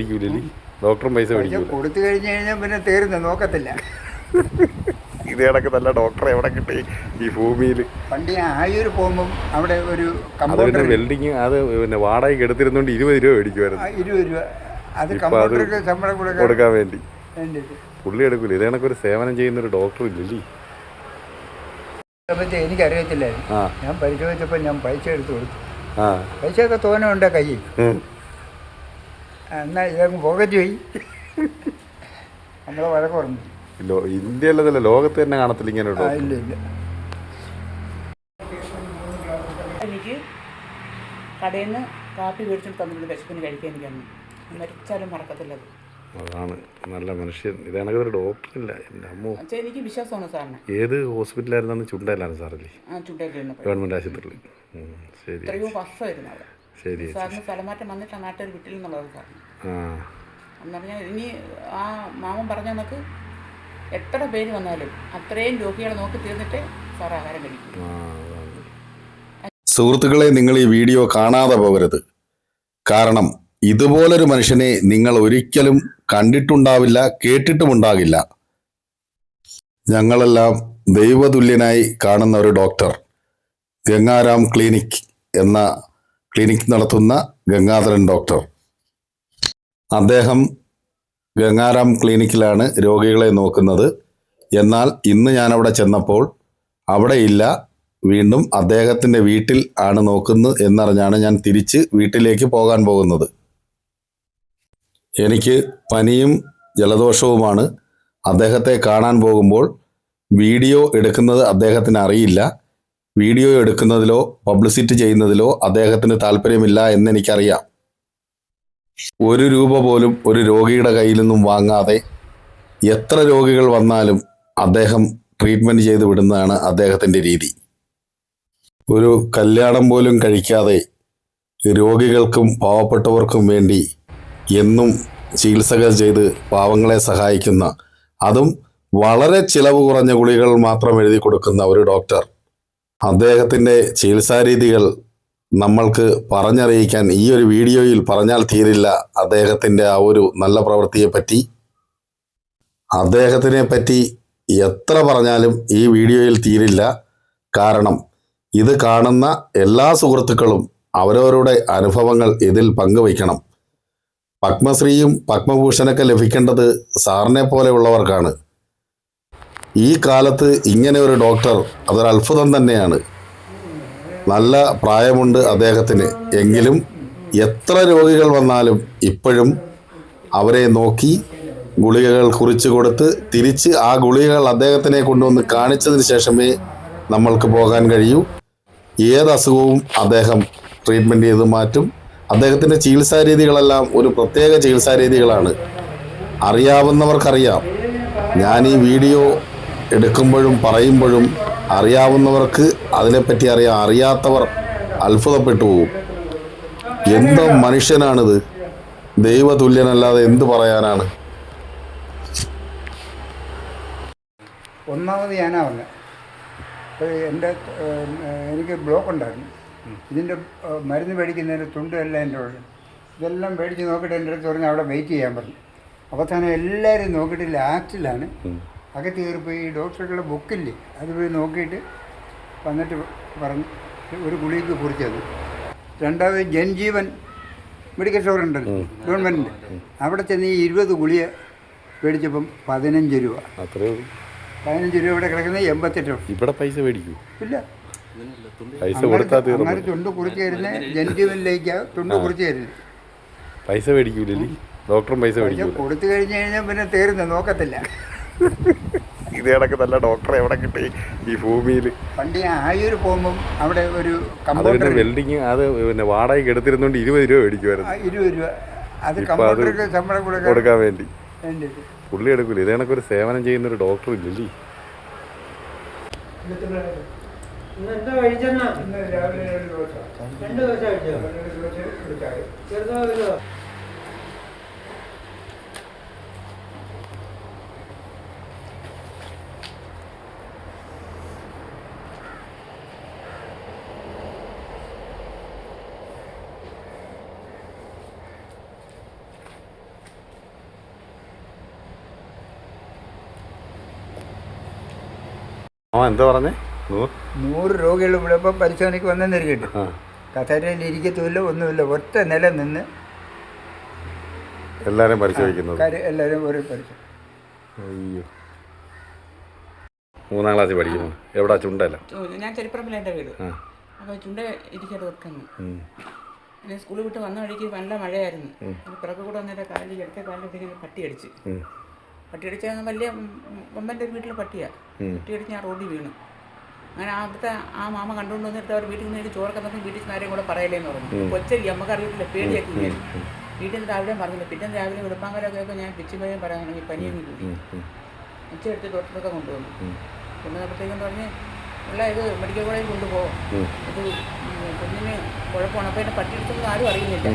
മേടിക്കൂലേ? ഡോക്ടറും പൈസ മേടിക്കൂല. കൊടുത്തു കഴിഞ്ഞ് കഴിഞ്ഞാൽ പിന്നെ തീർന്നു നോക്കത്തില്ല. ഇത് കണക്ക് നല്ല ഡോക്ടറെ എവിടെ കിട്ടി ഈ ഭൂമിയിൽ? പണ്ട് ആയൂർ പോകുമ്പം അവിടെ ഒരു കമ്പ്യൂട്ടർ വെൽഡിങ് അത് പിന്നെ വാടകയ്ക്ക് എടുത്തിരുന്നോണ്ട് 20 രൂപ മേടിക്കുമായിരുന്നു. 20 രൂപ അത് കമ്പ്യൂട്ടർക്ക് ശമ്പളം കൊടുക്കാൻ വേണ്ടി പുള്ളി എടുക്കൂല. ഇത് കണക്കൊരു സേവനം ചെയ്യുന്ന ഒരു ഡോക്ടർ ഇല്ലല്ലേ? എനിക്കറിയത്തില്ലായിരുന്നു. ഞാൻ പരിശോധിച്ചപ്പോൾ ഞാൻ പൈസ എടുത്ത് കൊടുത്തു. പൈസയൊക്കെ തോന്നുന്നുണ്ട് കയ്യിൽ. എന്നാൽ ഇതങ്ങ് പോകറ്റ് പോയി. നമ്മളെ വഴക്ക് പറഞ്ഞു. ഇന്ത്യയിലതല്ല, ലോകത്ത് തന്നെ കാണത്തില്ല ഇങ്ങനെ. ഇല്ല ഇല്ല. എനിക്ക് കടയിൽ നിന്ന് കാപ്പി മേടിച്ചിട്ട് തന്നിട്ട് വിശപ്പിന് കഴിക്കാൻ എനിക്കന്ന് മരിച്ചാലും മറക്കത്തില്ലത്. അതാണ് നല്ല മനുഷ്യൻ. ഇതാണെങ്കിൽ ഒരു ഡോക്ടറില്ല. എൻ്റെ അമ്മ എനിക്ക് വിശ്വാസമാണ് സാറിന്. ഏത് ഹോസ്പിറ്റലായിരുന്നു? ചുണ്ടയിലാണ് സാറല്ലേ? ചുണ്ടയിലായിരുന്നു, ഗവൺമെൻറ് ആശുപത്രിയിൽ. ശരി, എത്രയോ വർഷമായിരുന്നു അവിടെ. ശരി. സാറിന് സ്ഥലമാറ്റം വന്നിട്ട് നാട്ടുകാർ വിട്ടില്ലെന്നുള്ളത് സാറിന്. എന്ന് പറഞ്ഞാൽ ഇനി ആ മാമൻ പറഞ്ഞ നമുക്ക് എത്ര പേര് വന്നാലും അത്രയും രോഗികളെ നോക്കി തീർന്നിട്ട് സാർ ആഹാരം കഴിക്കും. സുഹൃത്തുക്കളെ, നിങ്ങൾ ഈ വീഡിയോ കാണാതെ പോകരുത്. കാരണം ഇതുപോലൊരു മനുഷ്യനെ നിങ്ങൾ ഒരിക്കലും കണ്ടിട്ടുണ്ടാവില്ല, കേട്ടിട്ടുമുണ്ടാകില്ല. ഞങ്ങളെല്ലാം ദൈവതുല്യനായി കാണുന്ന ഒരു ഡോക്ടർ, ഗംഗാരാം ക്ലിനിക് എന്ന ക്ലിനിക് നടത്തുന്ന ഗംഗാധരൻ ഡോക്ടർ. അദ്ദേഹം ഗംഗാരാം ക്ലിനിക്കിലാണ് രോഗികളെ നോക്കുന്നത്. എന്നാൽ ഇന്ന് ഞാനവിടെ ചെന്നപ്പോൾ അവിടെ ഇല്ല, വീണ്ടും അദ്ദേഹത്തിൻ്റെ വീട്ടിൽ ആണ് നോക്കുന്നത് എന്നറിഞ്ഞാണ് ഞാൻ തിരിച്ച് വീട്ടിലേക്ക് പോകാൻ പോകുന്നത്. എനിക്ക് പനിയും ജലദോഷവുമാണ്. അദ്ദേഹത്തെ കാണാൻ പോകുമ്പോൾ വീഡിയോ എടുക്കുന്നത് അദ്ദേഹത്തിന് അറിയില്ല. വീഡിയോ എടുക്കുന്നതിലോ പബ്ലിസിറ്റി ചെയ്യുന്നതിലോ അദ്ദേഹത്തിന് താല്പര്യമില്ല എന്നെനിക്കറിയാം. 1 രൂപ പോലും ഒരു രോഗിയുടെ കയ്യിൽ നിന്നും വാങ്ങാതെ എത്ര രോഗികൾ വന്നാലും അദ്ദേഹം ട്രീറ്റ്മെൻറ്റ് ചെയ്ത് വിടുന്നതാണ് അദ്ദേഹത്തിൻ്റെ രീതി. ഒരു കല്യാണം പോലും കഴിക്കാതെ രോഗികൾക്കും പാവപ്പെട്ടവർക്കും വേണ്ടി എന്നും ചികിത്സകൾ ചെയ്ത് പാവങ്ങളെ സഹായിക്കുന്ന, അതും വളരെ ചിലവ് കുറഞ്ഞ ഗുളികകൾ മാത്രം എഴുതി കൊടുക്കുന്ന ഒരു ഡോക്ടർ. അദ്ദേഹത്തിൻ്റെ ചികിത്സാരീതികൾ നമ്മൾക്ക് പറഞ്ഞറിയിക്കാൻ ഈ ഒരു വീഡിയോയിൽ പറഞ്ഞാൽ തീരില്ല. അദ്ദേഹത്തിൻ്റെ ആ ഒരു നല്ല പ്രവൃത്തിയെപ്പറ്റി, അദ്ദേഹത്തിനെ പറ്റി എത്ര പറഞ്ഞാലും ഈ വീഡിയോയിൽ തീരില്ല. കാരണം ഇത് കാണുന്ന എല്ലാ സുഹൃത്തുക്കളും അവരവരുടെ അനുഭവങ്ങൾ ഇതിൽ പങ്കുവയ്ക്കണം. പത്മശ്രീയും പത്മഭൂഷണൊക്കെ ലഭിക്കേണ്ടത് സാറിനെ പോലെയുള്ളവർക്കാണ്. ഈ കാലത്ത് ഇങ്ങനെ ഒരു ഡോക്ടർ, അതൊരു അത്ഭുതം തന്നെയാണ്. നല്ല പ്രായമുണ്ട് അദ്ദേഹത്തിന്. എങ്കിലും എത്ര രോഗികൾ വന്നാലും ഇപ്പോഴും അവരെ നോക്കി ഗുളികകൾ കുറിച്ച് കൊടുത്ത് തിരിച്ച് ആ ഗുളികകൾ അദ്ദേഹത്തിനെ കൊണ്ടുവന്ന് കാണിച്ചതിന് ശേഷമേ നമ്മൾക്ക് പോകാൻ കഴിയൂ. ഏത് അസുഖവും അദ്ദേഹം ട്രീറ്റ്മെൻറ്റ് ചെയ്ത് മാറ്റും. അദ്ദേഹത്തിൻ്റെ ചികിത്സാരീതികളെല്ലാം ഒരു പ്രത്യേക ചികിത്സാരീതികളാണ്. അറിയാവുന്നവർക്കറിയാം. ഞാൻ ഈ വീഡിയോ എടുക്കുമ്പോഴും പറയുമ്പോഴും അറിയാവുന്നവർക്ക് അതിനെപ്പറ്റി അറിയാം, അറിയാത്തവർ അത്ഭുതപ്പെട്ടു പോകും. എന്തോ മനുഷ്യനാണിത്, ദൈവതുല്യനല്ലാതെ എന്ത് പറയാനാണ്? ഒന്നാമത് ഞാനാ വന്നത്. എനിക്ക് ബ്ലോക്ക് ഉണ്ടായിരുന്നു. ഇതിൻ്റെ മരുന്ന് മേടിക്കുന്നതിൻ്റെ തുണ്ടെല്ലാം എൻ്റെ ഉള്ളു. ഇതെല്ലാം മേടിച്ച് നോക്കിയിട്ട് എൻ്റെ അടുത്ത് പറഞ്ഞ് അവിടെ വെയിറ്റ് ചെയ്യാൻ പറഞ്ഞു. അവസാനം എല്ലാവരും നോക്കിയിട്ട് ലാസ്റ്റിലാണ് അകത്ത് കയറിപ്പോയി ഈ ഡോക്ടറുടെ ബുക്കില്ലേ അത് പോയി നോക്കിയിട്ട് വന്നിട്ട് പറഞ്ഞു ഒരു ഗുളികയ്ക്ക് കുറിച്ചത്. രണ്ടാമത് ജൻജീവൻ മെഡിക്കൽ സ്റ്റോർ ഉണ്ടല്ലോ ഗവൺമെൻറ്റിൻ്റെ, അവിടെ ചെന്ന് ഈ 20 ഗുളിക മേടിച്ചപ്പം 15 രൂപ. 15 രൂപ ഇവിടെ കിടക്കുന്നത് 88 രൂപ. ഇവിടെ പൈസ മേടിക്കൂ? ഇല്ല, പൈസ കൊടുത്താൽ അങ്ങനെ തുണ്ട് കുറിച്ച് തരുന്നത് ജൻജീവനിലേക്ക് തുണ്ട് കുറിച്ച് തരുന്നത്. പൈസ മേടിക്കൂലേ? ഡോക്ടറും പൈസ മേടിക്കും. കൊടുത്തു കഴിഞ്ഞ് കഴിഞ്ഞാൽ പിന്നെ തീർന്നു നോക്കത്തില്ല. ഇത് കണക്ക് നല്ല ഡോക്ടറെ എവിടെ കിട്ടി ഈ ഭൂമിയിൽ? പണ്ട് ആയൂർ പോകുമ്പം അവിടെ ഒരു കമ്പ്യൂട്ടർ വെൽഡിങ് അത് പിന്നെ വാടകയ്ക്ക് എടുത്തിരുന്നോണ്ട് 20 രൂപ മേടിക്കുമായിരുന്നു. 20 രൂപ അത് കമ്പ്യൂട്ടർക്ക് ശമ്പളം കൊടുക്കാൻ വേണ്ടി പുള്ളി എടുക്കൂല. ഇത് കണക്കൊരു സേവനം ചെയ്യുന്ന ഒരു ഡോക്ടർ ഇല്ലല്ലേ? എന്താ പറഞ്ഞേ 100 രോഗികൾ ഇവിടെ ഇപ്പോൾ പരിശോധനയ്ക്ക് വന്നെന്നിരിക്കട്ടെ. ആ കസേരയിൽ ഇരിക്കത്തുമില്ല, ഒന്നുമില്ല, ഒറ്റ നില നിന്ന് എല്ലാവരും പരിശോധിക്കുന്നത്. എല്ലാവരും ഒരു പരിശോധന. അയ്യോ 3ാം ക്ലാസ്സിൽ പഠിക്കുന്നു. എവിടാ? ചുണ്ടല്ല. ഞാൻ ചെറുപ്പറമ്പിൽ എൻ്റെ വീട്. ആ അപ്പോൾ ചുണ്ട ഇരിക്കാൻ ഡോക്ടറിന് പിന്നെ സ്കൂളിൽ വിട്ട് വന്ന വഴിക്ക് നല്ല മഴയായിരുന്നു. പിറകെ കൂടെ വന്നിട്ട് കാലിൽ ഇടത്തെ കാലിലിങ്ങനെ പട്ടി അടിച്ച് വലിയ അമ്മൻ്റെ ഒരു വീട്ടിലെ പട്ടിയാണ്. പട്ടി അടിച്ച് ഞാൻ റോഡിൽ വീണു. അങ്ങനെ അവിടുത്തെ ആ മാമ കണ്ടുകൊണ്ട് വന്നിട്ട് അവർ വീട്ടിൽ നിന്ന് ചോറൊക്കെ തന്നെ വീട്ടിൽ ആരെയും കൂടെ പറയലേന്ന് പറഞ്ഞു. കൊച്ചല്ലേ, നമുക്ക് അറിയത്തില്ല, പേടിയാക്കി ഇങ്ങനെ വീട്ടിൽ നിന്ന് രാവിലെ പറഞ്ഞില്ല. പിന്നെ രാവിലെ വെളുപ്പാങ്കലൊക്കെ ആയപ്പോൾ ഞാൻ പിച്ചുപോയും പറയാൻ പനിയും കൂടി ഉച്ചയെടുത്ത് ഡോക്ടറൊക്കെ കൊണ്ടുവന്നു. കൊണ്ടുവന്നപ്പോഴത്തേക്കും പറഞ്ഞ് ഉള്ള ഇത് മെഡിക്കൽ കോളേജിൽ കൊണ്ടുപോകും, ഇത് കുഞ്ഞിന് കുഴപ്പമാണ്. അപ്പോൾ എന്നെ പട്ടിയെടുത്തൊന്നും ആരും അറിയുന്നില്ല.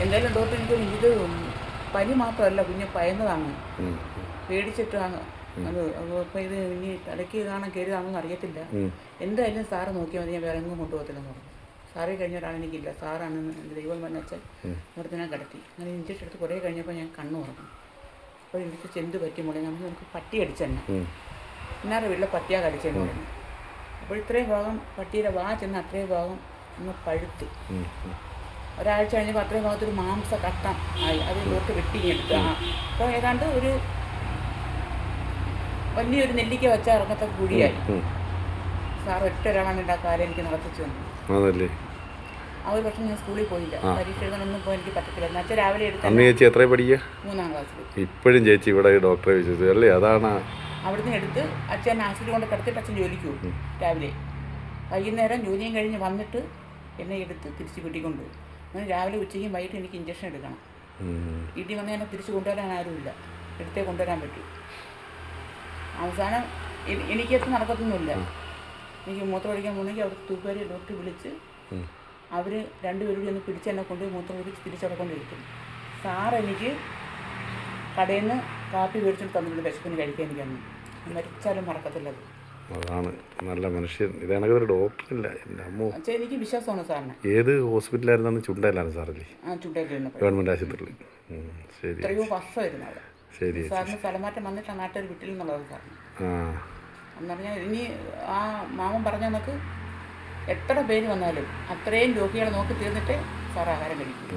എന്തായാലും ഡോക്ടർ എനിക്ക് ഇത് പനി മാത്രമല്ല, കുഞ്ഞ് പയന്നതാണ്, പേടിച്ചിട്ടാണ് അത്. അപ്പോൾ ഇത് ഇനി തലയ്ക്ക് കാണാൻ കയറിയതാണെന്ന് അറിയത്തില്ല. എന്തായാലും സാറ് നോക്കിയാൽ മതി, ഞാൻ വേറെ എങ്ങും കൊണ്ടുപോകത്തില്ലെന്ന് പറഞ്ഞു. സാറേ കഴിഞ്ഞ ഒരാളെനിക്കില്ല, സാറാണ് എൻ്റെ ദൈവം പറഞ്ഞ അച്ഛൻ ഇവിടെ തന്നെ കിടത്തി. അങ്ങനെ ഇഞ്ചക്ഷൻ എടുത്ത് കുറേ കഴിഞ്ഞപ്പോൾ ഞാൻ കണ്ണു തുറന്നു. അപ്പോൾ എനിക്ക് ചെന്ത് പറ്റി മുളി നമുക്ക് പട്ടി അടിച്ചെന്നെ, ഇന്നാരുടെ വീട്ടിലെ പട്ടിയാ കടിച്ചെന്ന് പറഞ്ഞു. അപ്പോൾ ഇത്രയും ഭാഗം പട്ടിയുടെ വാ ചെന്ന് അത്രയും ഭാഗം ഒന്ന് പഴുത്ത്. ഒരാഴ്ച കഴിഞ്ഞപ്പോൾ അത്രയും ഭാഗത്തൊരു മാംസ കട്ടം ആയി. അത് ഡോക്ടർ വെട്ടിങ്ങെടുത്ത്. അപ്പോൾ ഏതാണ്ട് ഒരു വലിയൊരു നെല്ലിക്ക വെച്ചാൽ ഇറങ്ങത്തെ കുഴിയായി. സാർ ഒറ്റ ഒരാളാണ് എൻ്റെ ആ കാലം എനിക്ക് നടത്തിച്ചു തന്നു. ആ ഒരു വർഷം ഞാൻ സ്കൂളിൽ പോയില്ല, പരീക്ഷ എഴുതാനൊന്നും പോയി എനിക്ക് പറ്റത്തില്ല. അച്ഛൻ രാവിലെ എടുത്ത്. ചേച്ചി എത്ര പഠിക്കുക? 3ാം ക്ലാസ്സിൽ. ഇപ്പോഴും ചേച്ചി ഇവിടെ ഡോക്ടറെ വിശ്വസിച്ചു അല്ലേ? അതാണ്. അവിടുന്ന് എടുത്ത് അച്ഛൻ ആശുപത്രി കൊണ്ട് കിടത്തിട്ട് അച്ഛൻ ജോലിക്ക് പോകും. രാവിലെ വൈകുന്നേരം ജോലിയും കഴിഞ്ഞ് വന്നിട്ട് എന്നെ എടുത്ത് തിരിച്ച് വീട്ടിൽ കൊണ്ടുപോകും. അങ്ങനെ രാവിലെ ഉച്ചയ്ക്കും വൈകിട്ട് എനിക്ക് ഇഞ്ചക്ഷൻ എടുക്കണം. വീട്ടിൽ വന്ന് എന്നെ തിരിച്ച് കൊണ്ടുവരാൻ ആരുമില്ല, എടുത്തേ കൊണ്ടുവരാൻ പറ്റും. അവസാനം എനിക്കത് നടക്കത്തൊന്നുമില്ല. എനിക്ക് മൂത്രം ഒഴിക്കാൻ പോകണമെങ്കിൽ അവിടുത്തെ തൂക്കുകാരി ഡോക്ടർ വിളിച്ച് അവർ 2 പേരും ഒന്ന് പിടിച്ച് എന്നെ കൊണ്ട് മൂത്രം ഒഴിച്ച് തിരിച്ചടക്കൊണ്ടിരിക്കും. സാർ എനിക്ക് കടയിൽ നിന്ന് കാപ്പി മേടിച്ചിട്ട് തന്നിട്ടുണ്ട് വിശപ്പിന് കഴിക്കാൻ. എനിക്കന്ന് മരിച്ചാലും മറക്കത്തില്ലത്. അതാണ് നല്ല മനുഷ്യൻ. ഇതാണെങ്കിൽ ഒരു ഡോക്ടറില്ല എൻ്റെ അമ്മ. അച്ഛാ എനിക്ക് വിശ്വാസമാണ് സാറിന്. ഏത് ഹോസ്പിറ്റലായിരുന്നു? ചുണ്ടയിലാണ് സാറല്ലേ? ചുണ്ടയിലിരുന്നു ഗവൺമെൻറ് ആശുപത്രിയിൽ. ശരി, എത്രയോ വർഷമായിരുന്നു അവിടെ. ശരി. സാറിന് സ്ഥലമാറ്റം വന്നിട്ടാണ് നാട്ടുകാർ വിട്ടില്ലെന്നുള്ളത് സാറിന്. ആ എന്ന് പറഞ്ഞാൽ ഇനി ആ മാമൻ പറഞ്ഞ നമുക്ക് എത്ര പേര് വന്നാലും അത്രയും രോഗികളെ നോക്കി തീർന്നിട്ടേ സാർ ആഹാരം കഴിക്കും.